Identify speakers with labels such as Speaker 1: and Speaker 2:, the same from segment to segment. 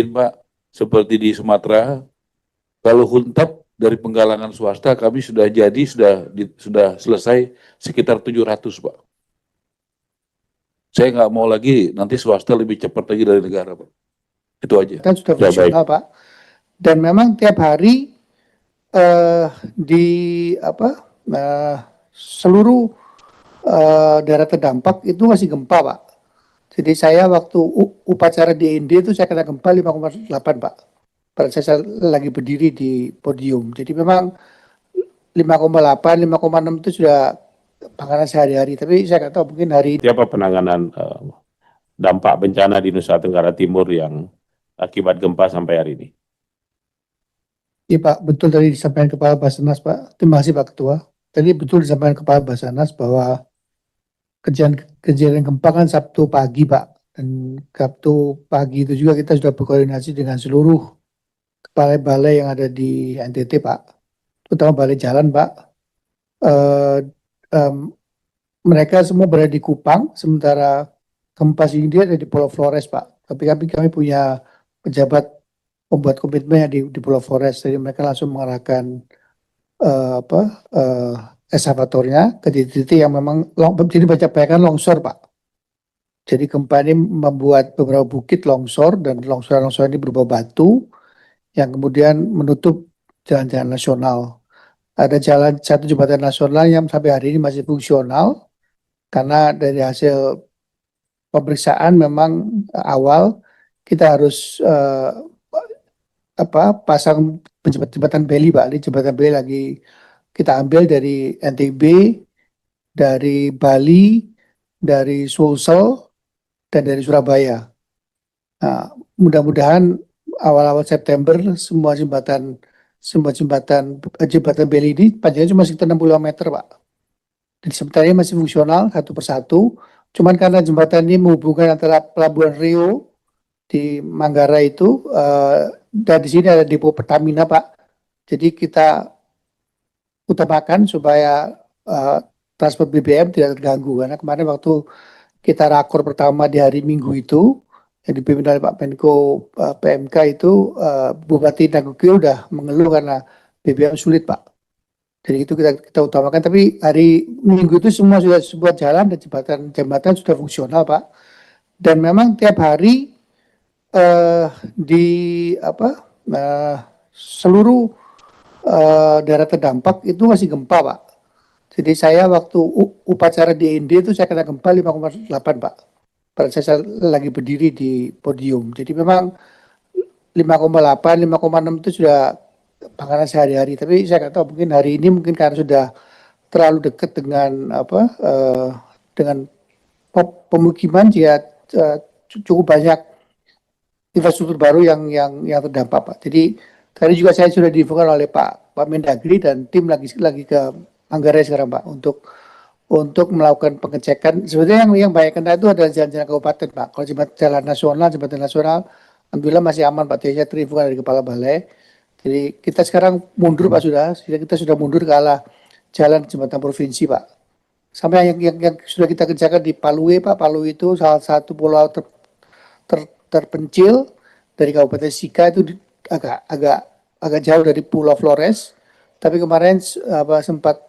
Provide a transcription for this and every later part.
Speaker 1: Pak, seperti di Sumatera, kalau huntap dari penggalangan swasta kami sudah selesai sekitar 700, Pak. Saya nggak mau lagi nanti swasta lebih cepat lagi dari negara, Pak. Itu aja.
Speaker 2: Kita sudah fungsional, Pak. Dan memang tiap hari di seluruh daerah terdampak itu masih gempa, Pak. Jadi saya waktu upacara di Indi itu saya kena gempa 5,8, Pak. Pada saya lagi berdiri di podium. Jadi memang 5,8, 5,6 itu sudah penanganan sehari-hari. Tapi saya nggak tahu mungkin hari ini.
Speaker 3: Siapa penanganan dampak bencana di Nusa Tenggara Timur yang akibat gempa sampai hari ini?
Speaker 2: Iya Pak, betul tadi disampaikan Kepala Basarnas, Pak. Terima kasih Pak Ketua. Tadi betul disampaikan Kepala Basarnas bahwa kejadian gempa kan Sabtu pagi, Pak. Dan Sabtu pagi itu juga kita sudah berkoordinasi dengan seluruh kepala balai yang ada di NTT, Pak. Terutama balai jalan, Pak. Mereka semua berada di Kupang, sementara gempa sendiri ada di Pulau Flores, Pak. Tapi kami punya pejabat membuat komitmen di Pulau Flores, jadi mereka langsung mengarahkan eskavatornya ke titik yang memang jadi bayangkan longsor, Pak. Jadi gempa ini membuat beberapa bukit longsor dan longsor-longsor ini berupa batu yang kemudian menutup jalan-jalan nasional. Ada satu jembatan nasional yang sampai hari ini masih fungsional karena dari hasil pemeriksaan memang awal kita harus pasang jembatan Beli, Pak. Ini jembatan Beli lagi kita ambil dari NTB, dari Bali, dari Sulsel, dan dari Surabaya. Nah, mudah-mudahan awal-awal September semua jembatan Beli ini panjangnya cuma sekitar 60 meter, Pak. Dan sebenarnya masih fungsional satu persatu. Cuman karena jembatan ini menghubungkan antara Pelabuhan Rio di Manggarai itu dan di sini ada depo Pertamina, Pak. Jadi kita utamakan supaya transport BBM tidak terganggu, karena kemarin waktu kita rakor pertama di hari Minggu itu yang dipimpin oleh Pak Menko PMK itu Bupati Nagokyo udah mengeluh karena BBM sulit, Pak. Jadi itu kita utamakan, tapi hari Minggu itu semua sudah sebuah jalan dan jembatan sudah fungsional, Pak. Dan memang tiap hari di seluruh daerah terdampak itu masih gempa, Pak. Jadi saya waktu upacara di Indi itu saya kena gempa 5,8, Pak. Pada saya lagi berdiri di podium. Jadi memang 5,8, 5,6 itu sudah penanganan sehari-hari. Tapi saya nggak tahu mungkin hari ini mungkin karena sudah terlalu dekat dengan dengan pemukiman, jika cukup banyak infrastruktur baru yang terdampak, Pak. Jadi tadi juga saya sudah diinfokan oleh Pak Mendagri dan tim lagi ke Manggarai sekarang, Pak, untuk melakukan pengecekan. Sebenarnya yang banyak kena itu adalah jalan-jalan kabupaten, Pak. Kalau jembatan nasional, alhamdulillah masih aman, Pak. Saya terinfokan dari Kepala Balai. Jadi kita sekarang mundur, Pak, kita sudah mundur ke arah jalan jembatan provinsi, Pak. Sampai yang sudah kita kerjakan di Palue, Pak. Palue itu salah satu pulau terpencil dari Kabupaten Sika, itu agak jauh dari Pulau Flores. Tapi kemarin sempat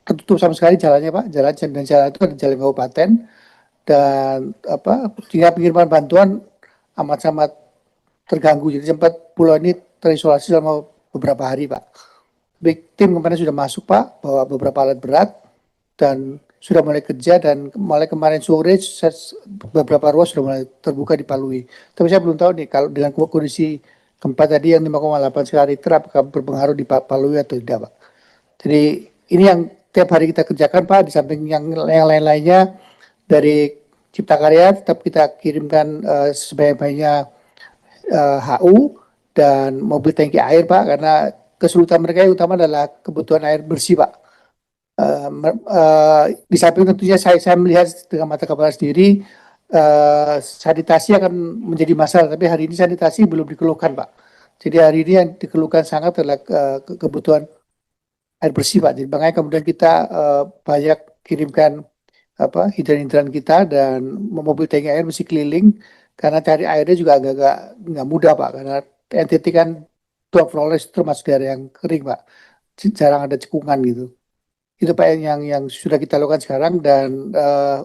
Speaker 2: tertutup sama sekali jalannya, Pak. Jalan itu ada jalan kabupaten dan tinggal pengiriman bantuan amat terganggu. Jadi sempat pulau ini terisolasi selama beberapa hari, Pak. Tim kemarin sudah masuk, Pak, bawa beberapa alat berat dan sudah mulai kerja, dan mulai kemarin sore beberapa ruas sudah mulai terbuka di Palui. Tapi saya belum tahu nih kalau dengan kondisi gempa tadi yang 5,8 skala Richter apakah berpengaruh di Palui atau tidak, Pak. Jadi ini yang tiap hari kita kerjakan, Pak, di samping yang lain-lainnya dari Cipta Karya tetap kita kirimkan sebanyak-banyaknya HU dan mobil tangki air, Pak, karena kesulitan mereka yang utama adalah kebutuhan air bersih, Pak. Di samping tentunya saya melihat dengan mata kepala sendiri sanitasi akan menjadi masalah, tapi hari ini sanitasi belum dikeluhkan, Pak. Jadi hari ini yang dikeluhkan sangat adalah kebutuhan air bersih, Pak. Jadi makanya kemudian kita banyak kirimkan hidran-hidran kita dan mobil tangki air mesti keliling karena cari airnya juga agak-agak nggak mudah Pak, karena NTT kan Tuan Flores termasuk daerah yang kering Pak, jarang ada cekungan gitu. Itu Pak yang sudah kita lakukan sekarang, dan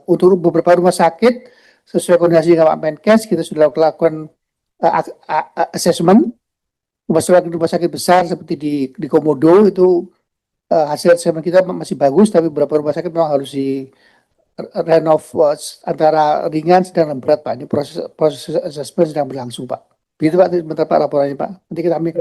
Speaker 2: untuk beberapa rumah sakit sesuai koordinasi dengan Pak Menkes kita sudah lakukan assessment. Rumah sakit besar seperti di Komodo itu hasil assessment kita masih bagus, tapi beberapa rumah sakit memang harus di renov antara ringan, sedang, dan berat Pak. Ini proses assessment sedang berlangsung Pak. Begitu Pak, sebentar Pak laporannya Pak. Nanti kita ambil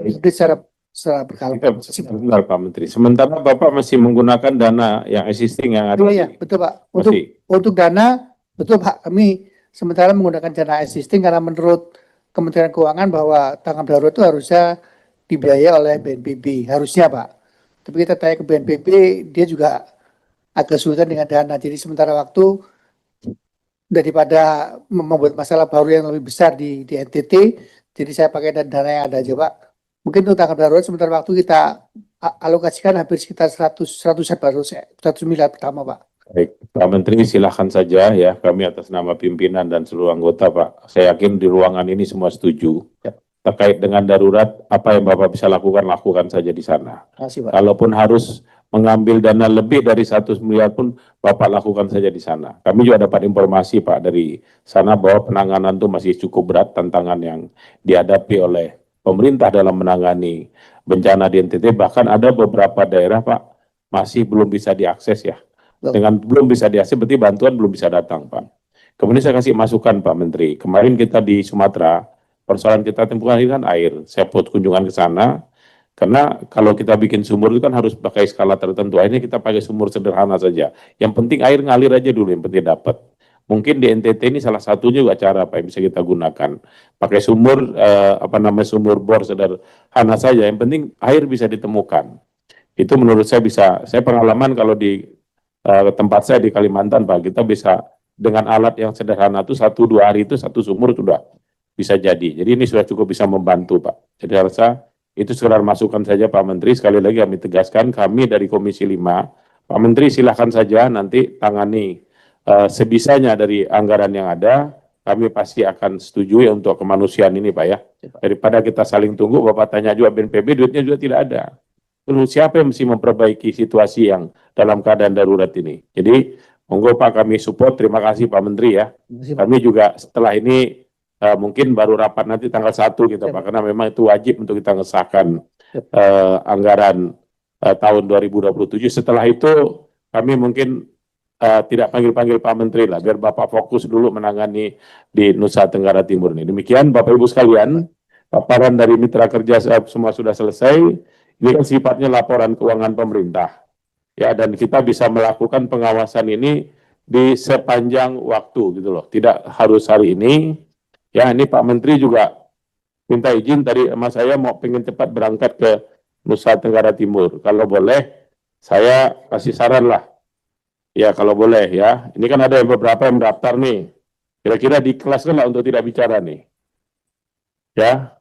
Speaker 2: secara berkala.
Speaker 3: Sebentar Pak Menteri. Sementara Bapak masih menggunakan dana yang existing yang ada.
Speaker 2: Iya, betul Pak.
Speaker 3: Masih.
Speaker 2: Untuk dana, betul Pak. Kami sementara menggunakan dana existing karena menurut Kementerian Keuangan bahwa tanggap darurat itu harusnya dibiayai oleh BNPB, harusnya Pak. Tapi kita tanya ke BNPB, dia juga agak kesulitan dengan dana. Jadi sementara waktu daripada membuat masalah baru yang lebih besar di NTT, jadi saya pakai dana yang ada aja Pak. Mungkin untuk tanggap darurat sementara waktu kita alokasikan hampir sekitar 100 miliar pertama Pak.
Speaker 3: Baik, Pak Menteri silahkan saja ya, kami atas nama pimpinan dan seluruh anggota Pak, saya yakin di ruangan ini semua setuju.
Speaker 2: Ya.
Speaker 3: Terkait dengan darurat, apa yang Bapak bisa lakukan saja di sana.
Speaker 2: Terima kasih Pak.
Speaker 3: Kalaupun harus mengambil dana lebih dari 100 miliar pun Bapak lakukan saja di sana. Kami juga dapat informasi Pak dari sana bahwa penanganan itu masih cukup berat, tantangan yang dihadapi oleh pemerintah dalam menangani bencana di NTT, bahkan ada beberapa daerah Pak masih belum bisa diakses ya. Dengan belum bisa diakses berarti bantuan belum bisa datang Pak. Kemudian saya kasih masukan Pak Menteri, kemarin kita di Sumatera, persoalan kita tempuh hari kan air. Saya put kunjungan ke sana, karena kalau kita bikin sumur itu kan harus pakai skala tertentu. Akhirnya kita pakai sumur sederhana saja. Yang penting air ngalir aja dulu, yang penting dapat. Mungkin di NTT ini salah satunya juga cara Pak yang bisa kita gunakan. Pakai sumur, sumur bor sederhana saja. Yang penting air bisa ditemukan. Itu menurut saya bisa. Saya pengalaman kalau di tempat saya di Kalimantan Pak, kita bisa dengan alat yang sederhana itu 1-2 hari itu satu sumur sudah bisa jadi. Jadi ini sudah cukup bisa membantu Pak. Jadi saya rasa itu sekedar masukan saja Pak Menteri. Sekali lagi kami tegaskan, kami dari Komisi 5, Pak Menteri silahkan saja nanti tangani sebisanya dari anggaran yang ada. Kami pasti akan setuju ya untuk kemanusiaan ini Pak ya. Daripada kita saling tunggu, Bapak tanya juga BNPB, duitnya juga tidak ada. Lalu siapa yang mesti memperbaiki situasi yang dalam keadaan darurat ini? Jadi monggo Pak, kami support. Terima kasih Pak Menteri ya. Kami juga setelah ini mungkin baru rapat nanti tanggal 1 kita Pak, karena memang itu wajib untuk kita ngesahkan anggaran tahun 2027. Setelah itu kami mungkin tidak panggil-panggil Pak Menteri lah, biar Bapak fokus dulu menangani di Nusa Tenggara Timur ini. Demikian Bapak Ibu sekalian, paparan dari mitra kerja semua sudah selesai. Ini kan sifatnya laporan keuangan pemerintah. Ya, dan kita bisa melakukan pengawasan ini di sepanjang waktu gitu loh. Tidak harus hari ini. Ya, ini Pak Menteri juga minta izin tadi sama saya mau pengen cepat berangkat ke Nusa Tenggara Timur. Kalau boleh, saya kasih saran lah. Ya, kalau boleh ya. Ini kan ada beberapa yang mendaftar nih. Kira-kira dikelaskan lah untuk tidak bicara nih. Ya.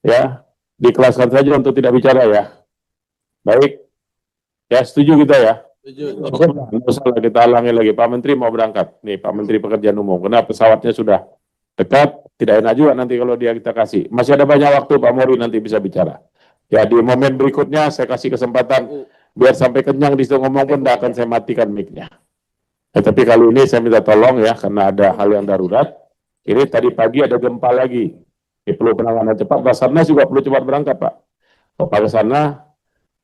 Speaker 3: Ya. Dikelaskan saja untuk tidak bicara ya. Baik. Ya, setuju kita ya. Nggak usah lah kita halangi lagi. Pak Menteri mau berangkat. Nih, Pak Menteri Pekerjaan Umum. Karena pesawatnya sudah dekat. Tidak enak juga nanti kalau dia kita kasih. Masih ada banyak waktu Pak Mori nanti bisa bicara. Ya, di momen berikutnya saya kasih kesempatan. Biar sampai kenyang di situ ngomong pun tidak akan saya matikan mic-nya. Ya, tapi kalau ini saya minta tolong ya. Karena ada hal yang darurat. Ini tadi pagi ada gempa lagi. Perlu penanganan cepat, Basarnas juga perlu cepat berangkat Pak. Bapak ke sana,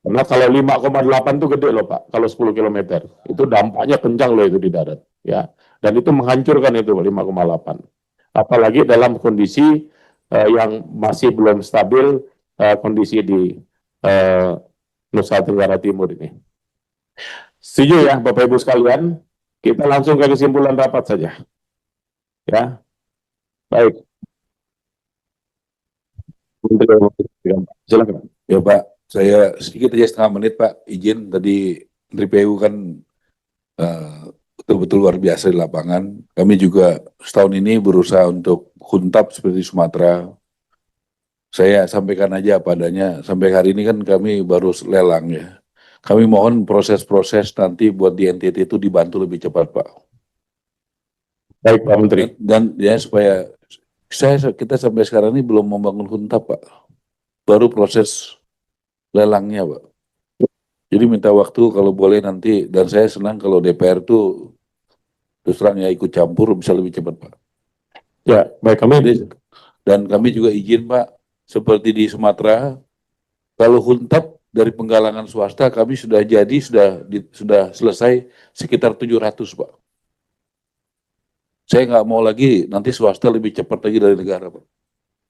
Speaker 3: karena kalau 5,8 itu gede loh Pak, kalau 10 km. Itu dampaknya kencang loh itu di darat. Ya. Dan itu menghancurkan itu 5,8. Apalagi dalam kondisi yang masih belum stabil, kondisi di Nusa Tenggara Timur ini. Setuju ya Bapak Ibu sekalian? Kita langsung ke kesimpulan rapat saja. Ya, baik. Silakan.
Speaker 1: Ya Pak, saya sedikit aja setengah menit Pak, izin. Tadi Menteri PU kan betul-betul luar biasa di lapangan. Kami juga setahun ini berusaha untuk huntap seperti Sumatera. Saya sampaikan aja apa adanya, sampai hari ini kan kami baru lelang ya. Kami mohon proses-proses nanti buat di NTT itu dibantu lebih cepat Pak.
Speaker 3: Baik Pak Menteri.
Speaker 1: Dan ya supaya Kita sampai sekarang ini belum membangun Huntap, Pak. Baru proses lelangnya, Pak. Jadi minta waktu kalau boleh nanti, dan saya senang kalau DPR tuh terus terang ya ikut campur bisa lebih cepat, Pak.
Speaker 3: Ya, baik kami.
Speaker 1: Dan kami juga izin, Pak, seperti di Sumatera, kalau Huntap dari penggalangan swasta kami sudah sudah selesai sekitar 700, Pak. Saya nggak mau lagi nanti swasta lebih cepat lagi dari negara, Pak.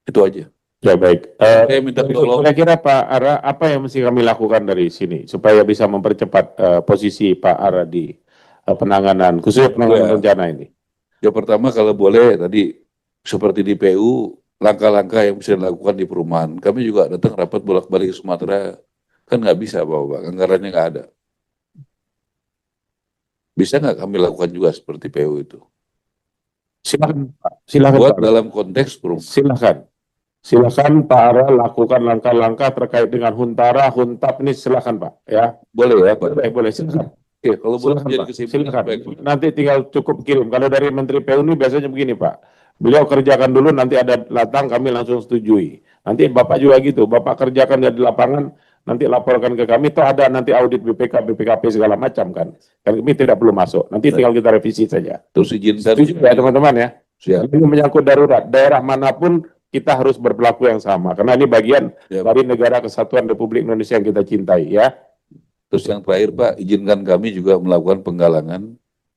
Speaker 1: Itu aja.
Speaker 3: Ya baik.
Speaker 1: Saya minta tolong.
Speaker 3: Kira-kira Pak Ara, apa yang mesti kami lakukan dari sini supaya bisa mempercepat posisi Pak Ara di penanganan, khususnya penanganan
Speaker 1: Ya.
Speaker 3: bencana ini?
Speaker 1: Ya pertama kalau boleh tadi seperti di PU, langkah-langkah yang bisa dilakukan di perumahan. Kami juga datang rapat bolak-balik ke Sumatera, kan nggak bisa Bapak, anggarannya nggak ada. Bisa nggak kami lakukan juga seperti PU itu?
Speaker 3: Silakan Pak. Silakan
Speaker 1: Buat
Speaker 3: Pak.
Speaker 1: dalam konteks perumahan.
Speaker 3: Silakan. Silakan Pak Ara lakukan langkah-langkah terkait dengan Huntara, Huntap ini silakan Pak. Ya,
Speaker 1: Boleh ya Pak?
Speaker 3: boleh silakan.
Speaker 1: Oke, kalau boleh
Speaker 3: Silakan
Speaker 1: jadi
Speaker 3: Pak.
Speaker 1: kesimpulan.
Speaker 3: Silakan.
Speaker 1: Baik.
Speaker 3: Nanti tinggal cukup kirim. Kalau dari Menteri PU ini biasanya begini Pak. Beliau kerjakan dulu, nanti ada datang kami langsung setujui. Nanti Bapak juga gitu. Bapak kerjakan di lapangan, nanti laporkan ke kami. Toh ada nanti audit BPK, BPKP segala macam kan. Dan kami tidak perlu masuk. Nanti tinggal kita revisi saja.
Speaker 1: Terus izinkan.
Speaker 3: Setuju ya teman-teman ya.
Speaker 1: Siap.
Speaker 3: Ini menyangkut darurat. Daerah manapun kita harus berperilaku yang sama. Karena ini bagian
Speaker 1: Ya.
Speaker 3: dari negara kesatuan Republik Indonesia yang kita cintai ya.
Speaker 1: Terus yang terakhir Pak, izinkan kami juga melakukan penggalangan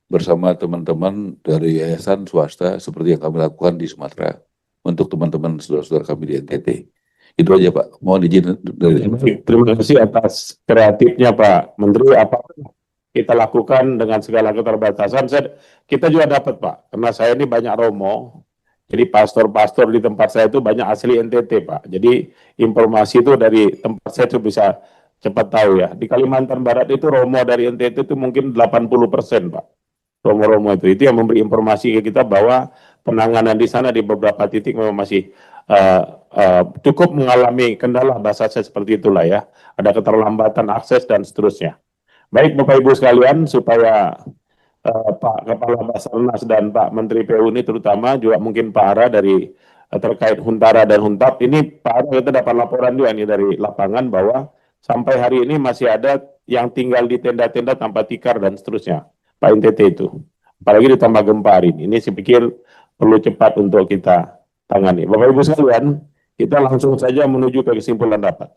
Speaker 1: bersama teman-teman dari yayasan swasta seperti yang kami lakukan di Sumatera untuk teman-teman saudara-saudara kami di NTT. Itu aja Pak, mohon izin dari
Speaker 3: Terima kasih atas kreatifnya Pak Menteri. Apa kita lakukan dengan segala keterbatasan. Kita juga dapat Pak, karena saya ini banyak romo. Jadi pastor-pastor di tempat saya itu banyak asli NTT Pak. Jadi informasi itu dari tempat saya itu bisa cepat tahu ya. Di Kalimantan Barat itu romo dari NTT itu mungkin 80% Pak. Romo-romo itu yang memberi informasi ke kita bahwa penanganan di sana di beberapa titik memang masih cukup mengalami kendala, bahasa saya seperti itulah ya. Ada keterlambatan akses dan seterusnya. Baik Bapak Ibu sekalian, supaya Pak Kepala Basarnas dan Pak Menteri PU ini terutama juga mungkin Pak Ara dari terkait Huntara dan Huntap, ini Pak Ara kita dapat laporan juga nih dari lapangan bahwa sampai hari ini masih ada yang tinggal di tenda-tenda tanpa tikar dan seterusnya, Pak NTT itu. Apalagi ditambah gempa hari ini saya pikir perlu cepat untuk kita tangani. Bapak Ibu sekalian, kita langsung saja menuju ke kesimpulan rapat.